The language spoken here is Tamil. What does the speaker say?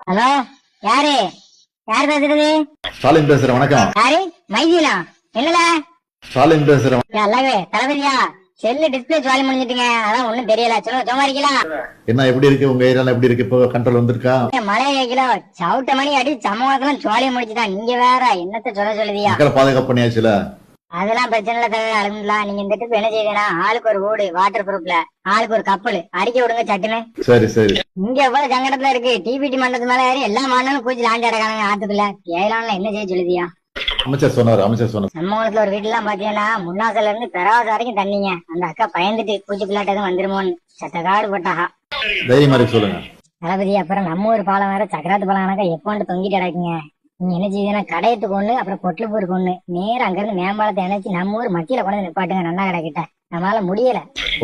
ஹலோ, யாரு யாரு பேசுறது? ஸ்டாலின் பேசுறேன். வணக்கம். யாரு? மைதிலா? என்னல? ஸ்டாலின் பேசுறேன். எல்லாவே தளபதியா? செல்லு டிஸ்பிளே ஜாலி முடிஞ்சிட்டீங்க, அதான் ஒண்ணும் தெரியல. சொல்லுங்க, சும்மா இருக்கீங்களா? என்ன எப்படி இருக்கு உங்க ஏரியால? எப்படி இருக்கு இப்போ? கண்ட்ரோல் வந்திருக்கா? மழை வைக்கல, சவுட்ட மணி அடி சமூகத்துல ஜாலியை முடிச்சுட்டா. நீங்க வேற என்னத்த சொல்லுதியா? மக்களை பாதுகாப்பு பண்ணியாச்சுல? அதெல்லாம் பிரச்சனை இல்ல தலைவர், அழுகுங்களா. நீங்க இந்த ட்ரிப் என்ன செய்வீங்கன்னா, ஆளுக்கு ஒரு ஓடு வாட்டர் ப்ரூஃப்ல, ஆளுக்கு ஒரு கப்பல் அடிக்க விடுங்க சட்டுன்னு. சரி சரி. இங்க எவ்வளவு சங்கடத்துல இருக்கு. டிபிடி மண்டலத்து மேல ஏறி எல்லா மாநிலம் கூச்சி லாண்டி அடக்கானுங்க ஆத்துக்குள்ள. ஏழான்ல என்ன செய்ய சொல்லுதியா? அமைச்சர் சொன்னார். சம்பவத்துல ஒரு வீட்டுல எல்லாம் பாத்தீங்கன்னா முன்னாசல இருந்து பெறாவது வரைக்கும் தண்ணிங்க. அந்த அக்கா பயந்துட்டு பூச்சி பிள்ளாட்டு எதுவும் வந்துருமோன்னு சட்ட காடு போட்டாகா. தைரியமா இருக்கு, சொல்லுங்க தளபதி. அப்புறம் நம்ம ஒரு பாலம் வேற சக்கராத்து பாலம் கணக்கா எப்போன்ட்டு தொங்கிட்டு கிடக்குங்க. நீங்க என்ன செய்வீங்கன்னா, கடையத்துக்கு ஒண்ணு, அப்புறம் பொட்டலுப்பூருக்கு ஒண்ணு, நேரம் அங்க இருந்து மேம்பாலத்தை இணைச்சு நம்ம ஊர் மத்தியில கொண்டு நிப்பாட்டுங்க. நல்லா கிடக்கிட்ட நம்மளால முடியல.